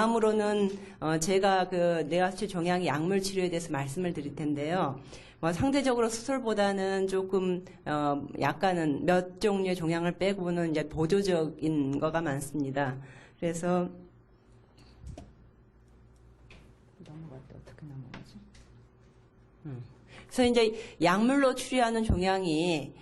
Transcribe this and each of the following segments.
다음으로는 제가 그 뇌하수체 종양 약물 치료에 대해서 말씀을 드릴 텐데요. 상대적으로 수술보다는 조금 약간은 몇 종류의 종양을 빼고는 이제 보조적인 거가 많습니다. 그래서 넘어갈 때 어떻게 넘어가지? 그래서 이제 약물로 치료하는 종양이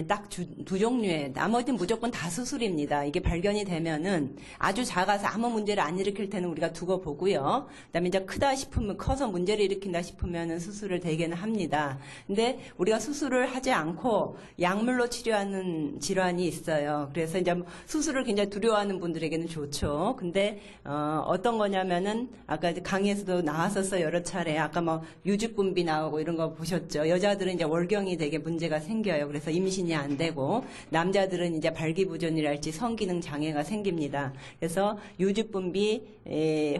딱 두 종류에 나머지는 무조건 다 수술입니다. 이게 발견이 되면은 아주 작아서 아무 문제를 안 일으킬 때는 우리가 두고 보고요. 그다음에 이제 크다 싶으면 커서 문제를 일으킨다 싶으면은 수술을 대개는 합니다. 근데 우리가 수술을 하지 않고 약물로 치료하는 질환이 있어요. 그래서 이제 수술을 굉장히 두려워하는 분들에게는 좋죠. 근데 어떤 거냐면은 아까 강의에서도 나왔었어요. 여러 차례. 아까 뭐 유주분비 나오고 이런 거 보셨죠. 여자들은 이제 월경이 되게 문제가 생겨요. 그래서 임신이 안 되고 남자들은 이제 발기부전이랄지 성기능 장애가 생깁니다. 그래서 유주분비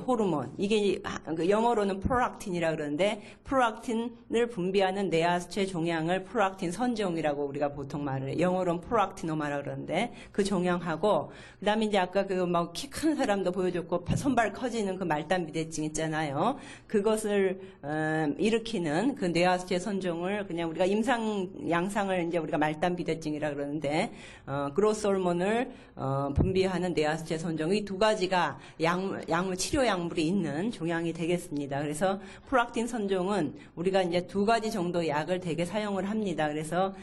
호르몬 이게 영어로는 프롤락틴이라 그러는데 프롤락틴을 분비하는 뇌하수체 종양을 프롤락틴 선종이라고 우리가 보통 말을 해요. 영어로는 프롤락티노마라 그러는데 그 종양하고 그다음에 이제 아까 그 막 키 큰 사람도 보여줬고 손발 커지는 그 말단비대증 있잖아요. 그것을 일으키는 그 뇌하수체 선종을 그냥 우리가 임상 양상을 이제 우리가 말단비대증이라 그러는데 그로스 호르몬을 분비하는 뇌하수체 선종 이 두 가지가 약물 치료 약물이 있는 종양이 되겠습니다. 그래서 프롤락틴 선종은 우리가 이제 두 가지 정도 약을 되게 사용을 합니다. 그래서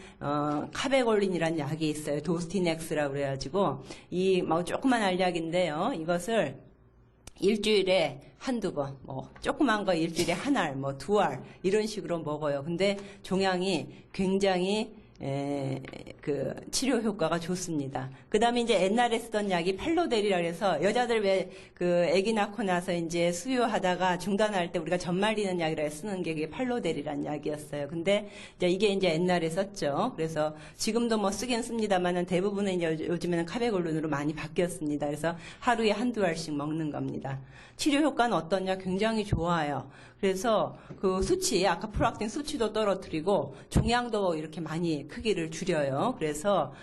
카베골린이라는 약이 있어요. 도스티넥스라고 그래가지고 이 뭐 조그만 알약인데요. 이것을 일주일에 한두 번, 조그만 거 일주일에 한 알, 두 알, 이런 식으로 먹어요. 근데 종양이 굉장히 그 치료 효과가 좋습니다. 그 다음에 이제 옛날에 쓰던 약이 펠로델이라 해서 여자들 왜 그 아기 낳고 나서 이제 수유하다가 중단할 때 우리가 젖 말리는 약이라 쓰는 게 펠로델이라는 약이었어요. 근데 이게 이제 옛날에 썼죠. 그래서 지금도 뭐 쓰긴 씁니다만은 대부분은 이제 요즘에는 카베골린으로 많이 바뀌었습니다. 그래서 하루에 한두 알씩 먹는 겁니다. 치료 효과는 어떠냐? 굉장히 좋아요. 그래서 그 수치, 아까 프롤락틴 수치도 떨어뜨리고 종양도 이렇게 많이 크기를 줄여요. 그래서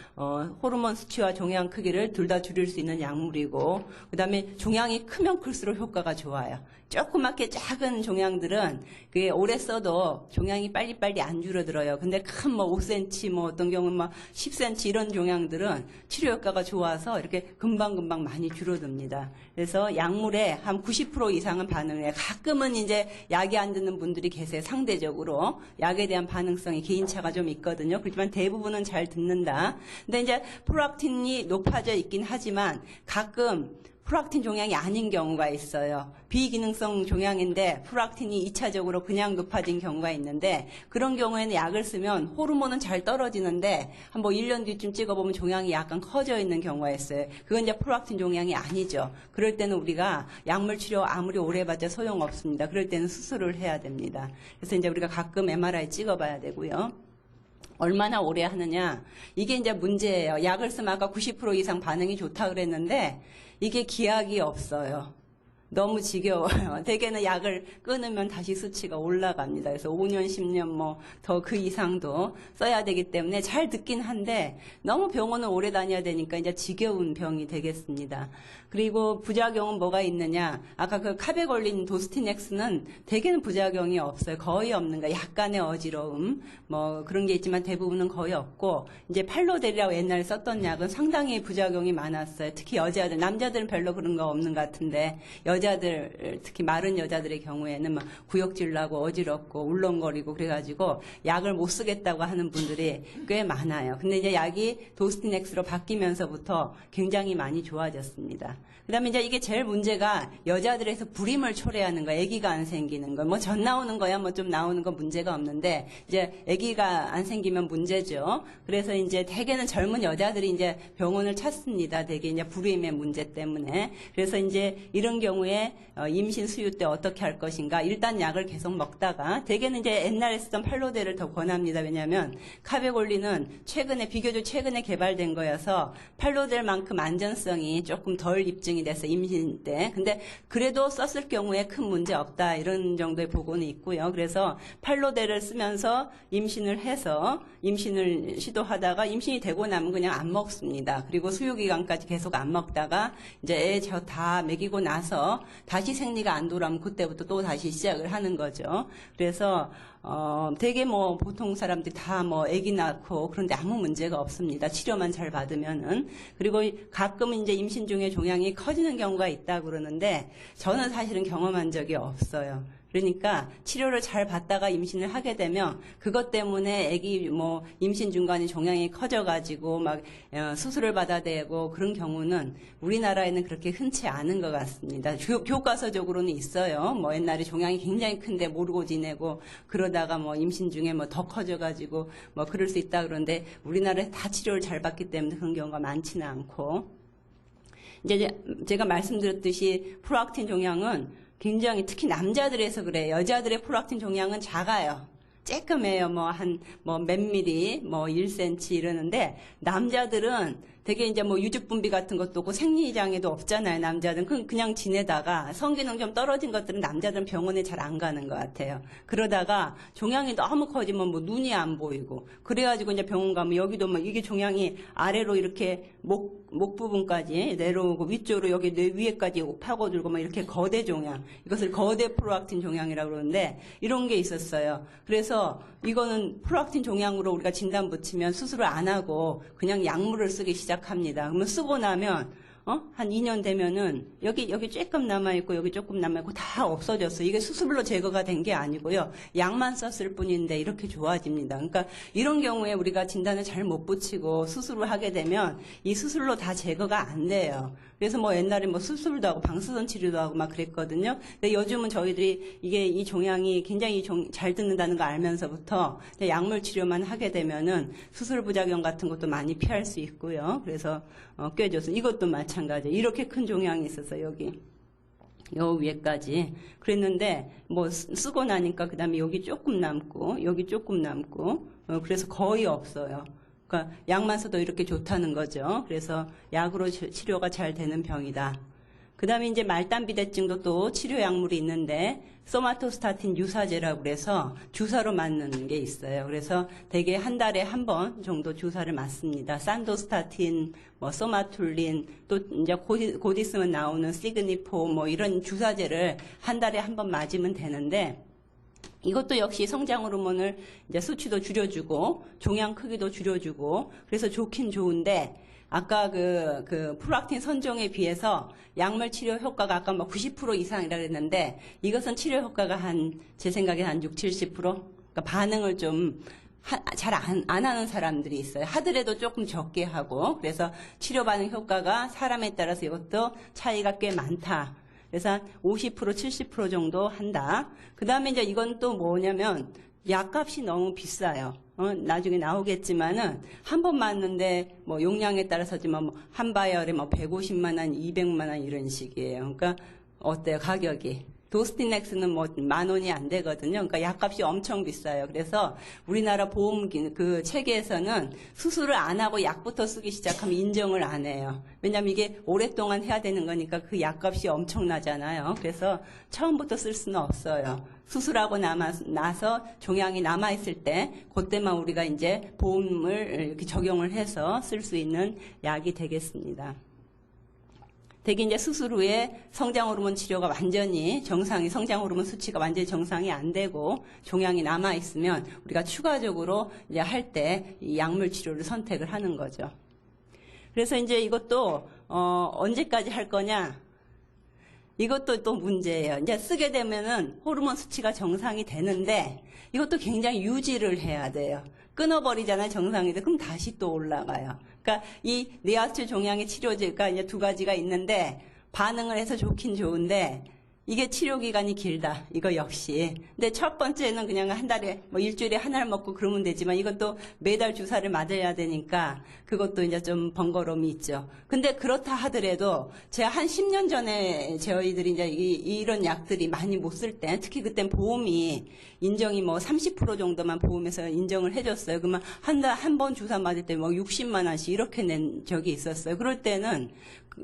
호르몬 수치와 종양 크기를 둘 다 줄일 수 있는 약물이고 그다음에 종양이 크면 클수록 효과가 좋아요. 조그맣게 작은 종양들은 그게 오래 써도 종양이 빨리빨리 안 줄어들어요. 근데 큰 5cm 어떤 경우는 10cm 이런 종양들은 치료 효과가 좋아서 이렇게 금방금방 많이 줄어듭니다. 그래서 약물에 한 90% 이상은 반응을 해요. 가끔은 이제 약이 안 듣는 분들이 계세요. 상대적으로 약에 대한 반응성이 개인차가 좀 있거든요. 그렇지만 대부분은 잘 듣는다. 근데 이제 프롤락틴이 높아져 있긴 하지만 가끔 프롤락틴 종양이 아닌 경우가 있어요. 비기능성 종양인데 프롤락틴이 2차적으로 그냥 높아진 경우가 있는데 그런 경우에는 약을 쓰면 호르몬은 잘 떨어지는데 한 1년 뒤쯤 찍어보면 종양이 약간 커져 있는 경우가 있어요. 그건 이제 프롤락틴 종양이 아니죠. 그럴 때는 우리가 약물 치료 아무리 오래 해봤자 소용없습니다. 그럴 때는 수술을 해야 됩니다. 그래서 이제 우리가 가끔 MRI 찍어봐야 되고요. 얼마나 오래 하느냐 이게 이제 문제예요. 약을 쓰면 아까 90% 이상 반응이 좋다 그랬는데 이게 기약이 없어요. 너무 지겨워요. 대개는 약을 끊으면 다시 수치가 올라갑니다. 그래서 5년, 10년 더 그 이상도 써야 되기 때문에 잘 듣긴 한데 너무 병원을 오래 다녀야 되니까 이제 지겨운 병이 되겠습니다. 그리고 부작용은 뭐가 있느냐? 아까 그 카베골린 도스티넥스는 대개는 부작용이 없어요. 거의 없는 거. 약간의 어지러움 그런 게 있지만 대부분은 거의 없고 이제 팔로델이라고 옛날에 썼던 약은 상당히 부작용이 많았어요. 특히 여자들, 남자들은 별로 그런 거 없는 것 같은데 여자들 특히 마른 여자들의 경우에는 구역질 나고 어지럽고 울렁거리고 그래가지고 약을 못 쓰겠다고 하는 분들이 꽤 많아요. 근데 이제 약이 도스티넥스로 바뀌면서부터 굉장히 많이 좋아졌습니다. 그다음에 이제 이게 제일 문제가 여자들에서 불임을 초래하는 거, 아기가 안 생기는 거, 젖 나오는 거야 좀 나오는 건 문제가 없는데 이제 아기가 안 생기면 문제죠. 그래서 이제 대개는 젊은 여자들이 이제 병원을 찾습니다. 대개 이제 불임의 문제 때문에. 그래서 이제 이런 경우에 임신 수유 때 어떻게 할 것인가. 일단 약을 계속 먹다가 대개는 이제 옛날에 쓰던 팔로델을 더 권합니다. 왜냐하면 카베골린은 비교적 최근에 개발된 거여서 팔로델만큼 안전성이 조금 덜 입증이 돼서 임신 때. 근데 그래도 썼을 경우에 큰 문제 없다. 이런 정도의 보고는 있고요. 그래서 팔로델을 쓰면서 임신을 해서 임신을 시도하다가 임신이 되고 나면 그냥 안 먹습니다. 그리고 수유 기간까지 계속 안 먹다가 이제 애 다 먹이고 나서 하면서 다시 생리가 안 돌아오면 그때부터 또 다시 시작을 하는 거죠. 그래서 되게 뭐 보통 사람들이 다 뭐 아기 낳고 그런데 아무 문제가 없습니다. 치료만 잘 받으면은. 그리고 가끔은 이제 임신 중에 종양이 커지는 경우가 있다고 그러는데 저는 사실은 경험한 적이 없어요. 그러니까 치료를 잘 받다가 임신을 하게 되면 그것 때문에 아기 뭐 임신 중간에 종양이 커져가지고 막 수술을 받아야 되고 그런 경우는 우리나라에는 그렇게 흔치 않은 것 같습니다. 교과서적으로는 있어요. 뭐 옛날에 종양이 굉장히 큰데 모르고 지내고 그러다가 뭐 임신 중에 뭐 더 커져가지고 뭐 그럴 수 있다 그러는데 우리나라에 다 치료를 잘 받기 때문에 그런 경우가 많지는 않고 이제 제가 말씀드렸듯이 프로락틴 종양은 굉장히 특히 남자들에서 그래요. 여자들의 프로락틴 종양은 작아요. 쬐끔해요. 뭐 몇 미리, 뭐 1cm 이러는데 남자들은 되게 이제 뭐 유죽분비 같은 것도 없고 생리장애도 없잖아요. 남자들은 그냥 지내다가 성기능 좀 떨어진 것들은 남자들은 병원에 잘 안 가는 것 같아요. 그러다가 종양이 너무 커지면 뭐 눈이 안 보이고 그래가지고 이제 병원 가면 여기도 막 이게 종양이 아래로 이렇게 목 부분까지 내려오고 위쪽으로 여기 뇌 위에까지 파고들고 막 이렇게 거대 종양 이것을 거대 프로락틴 종양이라고 그러는데 이런 게 있었어요. 그래서 이거는 프로락틴 종양으로 우리가 진단 붙이면 수술을 안 하고 그냥 약물을 쓰기 시작합니다. 그러면 쓰고 나면 한 2년 되면은 여기 조금 남아있고 여기 조금 남아있고 다 없어졌어요. 이게 수술로 제거가 된 게 아니고요. 약만 썼을 뿐인데 이렇게 좋아집니다. 그러니까 이런 경우에 우리가 진단을 잘 못 붙이고 수술을 하게 되면 이 수술로 다 제거가 안 돼요. 그래서 뭐 옛날에 뭐 수술도 하고 방사선 치료도 하고 막 그랬거든요. 근데 요즘은 저희들이 이 종양이 굉장히 잘 듣는다는 거 알면서부터 약물 치료만 하게 되면은 수술 부작용 같은 것도 많이 피할 수 있고요. 그래서 꽤 좋습니다. 이것도 마찬가지. 이렇게 큰 종양이 있어서 여기 요 위에까지 그랬는데 뭐 쓰고 나니까 그다음에 여기 조금 남고 여기 조금 남고 그래서 거의 없어요. 그러니까 약만 써도 이렇게 좋다는 거죠. 그래서 약으로 치료가 잘 되는 병이다. 그 다음에 이제 말단비대증도 또 치료 약물이 있는데 소마토스타틴 유사제라고 그래서 주사로 맞는 게 있어요. 그래서 대개 한 달에 한 번 정도 주사를 맞습니다. 산도스타틴, 뭐 소마툴린, 또 이제 곧 있으면 나오는 시그니포 뭐 이런 주사제를 한 달에 한 번 맞으면 되는데 이것도 역시 성장 호르몬을 이제 수치도 줄여주고 종양 크기도 줄여주고 그래서 좋긴 좋은데 아까 그 프로락틴 선종에 비해서 약물 치료 효과가 아까 뭐 90% 이상이라 그랬는데 이것은 치료 효과가 제 생각에 한 60, 70%? 그러니까 반응을 좀 잘 안 하는 사람들이 있어요. 하더라도 조금 적게 하고 그래서 치료 반응 효과가 사람에 따라서 이것도 차이가 꽤 많다. 그래서 한 50%, 70% 정도 한다. 그 다음에 이제 이건 또 뭐냐면 약값이 너무 비싸요. 나중에 나오겠지만은 한 번 맞는데 뭐 용량에 따라서지만 뭐 한 바이얼에 뭐 150만 원, 200만 원 이런 식이에요. 그러니까 어때요 가격이? 도스티넥스는 뭐 10,000원이 안 되거든요. 그러니까 약값이 엄청 비싸요. 그래서 우리나라 보험 그 체계에서는 수술을 안 하고 약부터 쓰기 시작하면 인정을 안 해요. 왜냐하면 이게 오랫동안 해야 되는 거니까 그 약값이 엄청나잖아요. 그래서 처음부터 쓸 수는 없어요. 수술하고 나서 종양이 남아있을 때 그때만 우리가 이제 보험을 이렇게 적용을 해서 쓸 수 있는 약이 되겠습니다. 대개 이제 수술 후에 성장 호르몬 치료가 완전히 성장 호르몬 수치가 완전히 정상이 안 되고 종양이 남아 있으면 우리가 추가적으로 이제 할 때 이 약물 치료를 선택을 하는 거죠. 그래서 이제 이것도 언제까지 할 거냐? 이것도 또 문제예요. 이제 쓰게 되면은 호르몬 수치가 정상이 되는데 이것도 굉장히 유지를 해야 돼요. 끊어버리잖아요. 정상이 돼. 그럼 다시 또 올라가요. 그러니까 이 뇌하수 종양의 치료제가 이제 두 가지가 있는데 반응을 해서 좋긴 좋은데 이게 치료 기간이 길다. 이거 역시. 근데 첫 번째는 그냥 한 달에 뭐 일주일에 하나를 먹고 그러면 되지만 이것도 매달 주사를 맞아야 되니까 그것도 이제 좀 번거로움이 있죠. 근데 그렇다 하더라도 제가 한 10년 전에 저희들이 이제 이런 약들이 많이 못 쓸 때 특히 그땐 보험이 인정이 뭐 30% 정도만 보험에서 인정을 해줬어요. 그러면 한 번 주사 맞을 때 뭐 60만 원씩 이렇게 낸 적이 있었어요. 그럴 때는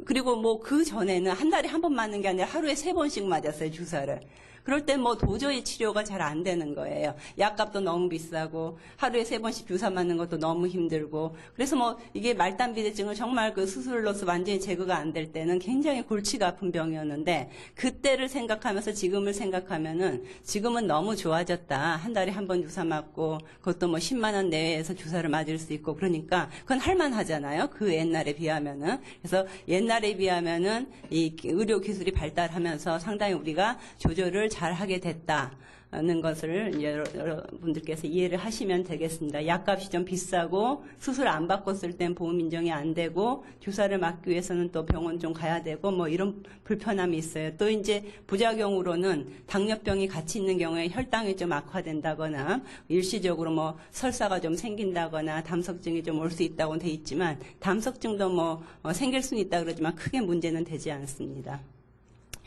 그리고 뭐 그 전에는 한 달에 한 번 맞는 게 아니라 하루에 3번씩 맞았어요, 주사를. 그럴 때 뭐 도저히 치료가 잘 안 되는 거예요. 약값도 너무 비싸고 하루에 3번씩 주사 맞는 것도 너무 힘들고 그래서 뭐 이게 말단비대증을 정말 그 수술로서 완전히 제거가 안 될 때는 굉장히 골치가 아픈 병이었는데 그때를 생각하면서 지금을 생각하면은 지금은 너무 좋아졌다. 한 달에 한 번 주사 맞고 그것도 뭐 10만 원 내외에서 주사를 맞을 수 있고 그러니까 그건 할만하잖아요. 그 옛날에 비하면은. 그래서 옛날에 비하면은 이 의료 기술이 발달하면서 상당히 우리가 조절을 잘 하게 됐다는 것을 이제 여러분들께서 이해를 하시면 되겠습니다. 약값이 좀 비싸고 수술 안 바꿨을 땐 보험 인정이 안 되고 주사를 맞기 위해서는 또 병원 좀 가야 되고 뭐 이런 불편함이 있어요. 또 이제 부작용으로는 당뇨병이 같이 있는 경우에 혈당이 좀 악화된다거나 일시적으로 뭐 설사가 좀 생긴다거나 담석증이 좀 올 수 있다고 돼 있지만 담석증도 뭐 생길 수는 있다 그러지만 크게 문제는 되지 않습니다.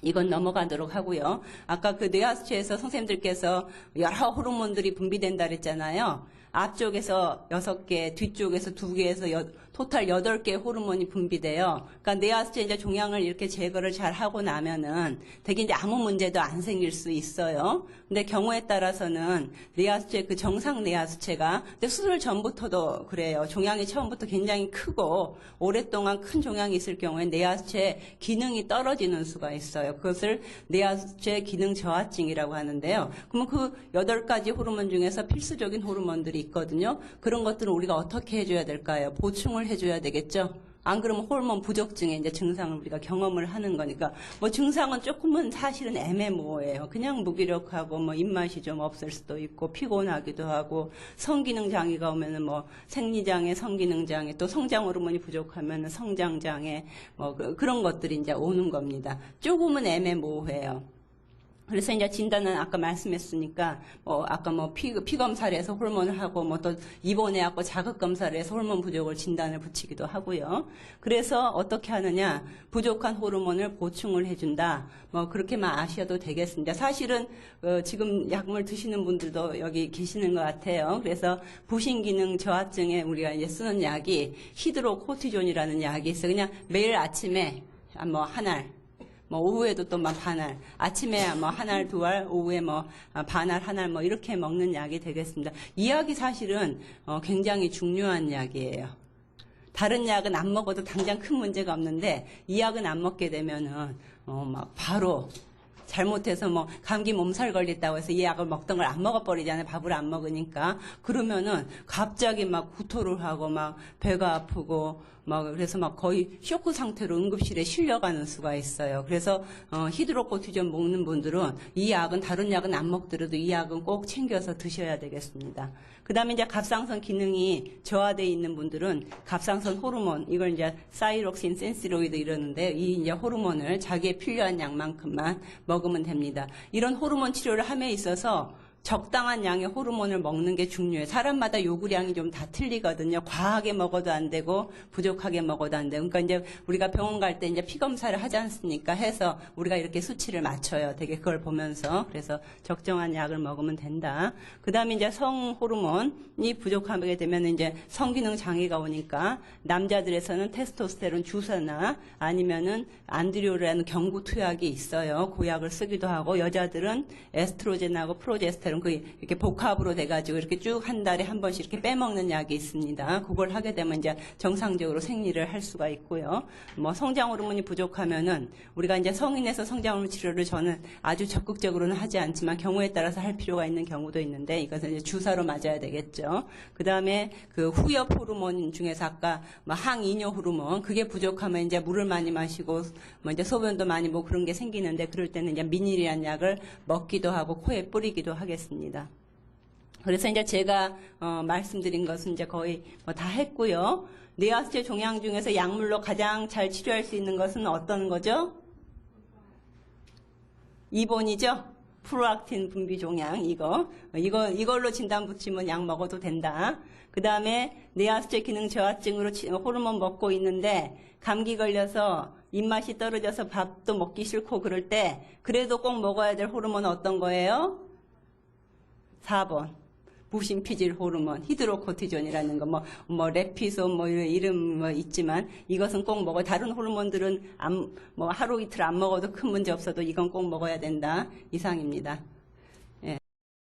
이건 넘어가도록 하고요. 아까 그 뇌하수체에서 선생님들께서 여러 호르몬들이 분비된다 그랬잖아요. 앞쪽에서 6개, 뒤쪽에서 2개에서 토탈 8개의 호르몬이 분비돼요. 그러니까 뇌하수체 이제 종양을 이렇게 제거를 잘 하고 나면은 되게 이제 아무 문제도 안 생길 수 있어요. 근데 경우에 따라서는 뇌하수체 그 정상 뇌하수체가 근데 수술 전부터도 그래요. 종양이 처음부터 굉장히 크고 오랫동안 큰 종양이 있을 경우에 뇌하수체 기능이 떨어지는 수가 있어요. 그것을 뇌하수체 기능 저하증이라고 하는데요. 그러면 그 8가지 호르몬 중에서 필수적인 호르몬들이 있거든요. 그런 것들은 우리가 어떻게 해줘야 될까요? 보충을 해줘야 되겠죠. 안 그러면 호르몬 부족증의 이제 증상을 우리가 경험을 하는 거니까 뭐 증상은 조금은 사실은 애매모호해요. 그냥 무기력하고 뭐 입맛이 좀 없을 수도 있고 피곤하기도 하고 성기능 장애가 오면은 뭐 생리장애, 성기능 장애 또 성장 호르몬이 부족하면은 성장 장애 뭐 그런 것들이 이제 오는 겁니다. 조금은 애매모호해요. 그래서 이제 진단은 아까 말씀했으니까 아까 피 검사를 해서 호르몬을 하고 뭐 또 입원해 갖고 자극 검사를 해서 호르몬 부족을 진단을 붙이기도 하고요. 그래서 어떻게 하느냐? 부족한 호르몬을 보충을 해준다. 뭐 그렇게만 아셔도 되겠습니다. 사실은 지금 약물 드시는 분들도 여기 계시는 것 같아요. 그래서 부신 기능 저하증에 우리가 이제 쓰는 약이 히드로코티존이라는 약이 있어요. 그냥 매일 아침에 뭐 한 알. 뭐 오후에도 또 막 반알, 아침에 뭐 한 알, 2알, 오후에 뭐 반알, 한 알 뭐 이렇게 먹는 약이 되겠습니다. 이 약이 사실은 굉장히 중요한 약이에요. 다른 약은 안 먹어도 당장 큰 문제가 없는데 이 약은 안 먹게 되면은 막 바로 잘못해서 뭐 감기 몸살 걸렸다고 해서 이 약을 먹던 걸 안 먹어버리잖아요. 밥을 안 먹으니까. 그러면은 갑자기 막 구토를 하고 막 배가 아프고 막 그래서 막 거의 쇼크 상태로 응급실에 실려가는 수가 있어요. 그래서 히드로코티존 먹는 분들은 이 약은 다른 약은 안 먹더라도 이 약은 꼭 챙겨서 드셔야 되겠습니다. 그다음에 이제 갑상선 기능이 저하되어 있는 분들은 갑상선 호르몬 이걸 이제 사이록신, 센시로이드 이러는데 이 이제 호르몬을 자기에 필요한 양만큼만 먹으면 됩니다. 이런 호르몬 치료를 함에 있어서 적당한 양의 호르몬을 먹는 게 중요해요. 사람마다 요구량이 좀 다 틀리거든요. 과하게 먹어도 안 되고 부족하게 먹어도 안 되고. 그러니까 이제 우리가 병원 갈 때 이제 피 검사를 하지 않습니까? 해서 우리가 이렇게 수치를 맞춰요. 되게 그걸 보면서. 그래서 적정한 약을 먹으면 된다. 그다음에 이제 성 호르몬이 부족하게 되면 이제 성기능 장애가 오니까 남자들에서는 테스토스테론 주사나 아니면은 안드리올이라는 경구 투약이 있어요. 그 약을 쓰기도 하고 여자들은 에스트로겐하고 프로제스테론 이렇게 복합으로 돼가지고 이렇게 쭉 한 달에 한 번씩 이렇게 빼먹는 약이 있습니다. 그걸 하게 되면 이제 정상적으로 생리를 할 수가 있고요. 뭐 성장 호르몬이 부족하면은 우리가 이제 성인에서 성장 호르몬 치료를 저는 아주 적극적으로는 하지 않지만 경우에 따라서 할 필요가 있는 경우도 있는데 이것은 이제 주사로 맞아야 되겠죠. 그 다음에 그 후엽 호르몬 중에서 아까 뭐 항이뇨 호르몬 그게 부족하면 이제 물을 많이 마시고 뭐 이제 소변도 많이 뭐 그런 게 생기는데 그럴 때는 이제 미닐이라는 약을 먹기도 하고 코에 뿌리기도 하겠습니다. 그래서 이제 제가 말씀드린 것은 이제 거의 뭐 다 했고요. 뇌하수체 종양 중에서 약물로 가장 잘 치료할 수 있는 것은 어떤 거죠? 2번이죠. 프로악틴 분비 종양 이걸로 진단 붙이면 약 먹어도 된다. 그 다음에 뇌하수체 기능 저하증으로 호르몬 먹고 있는데 감기 걸려서 입맛이 떨어져서 밥도 먹기 싫고 그럴 때 그래도 꼭 먹어야 될 호르몬은 어떤 거예요? 4번. 무심피질 호르몬, 히드로코티존이라는 거, 뭐 레피소, 뭐 이름 뭐 있지만 이것은 꼭 먹어. 다른 호르몬들은 뭐 하루 이틀 안 먹어도 큰 문제 없어도 이건 꼭 먹어야 된다. 이상입니다.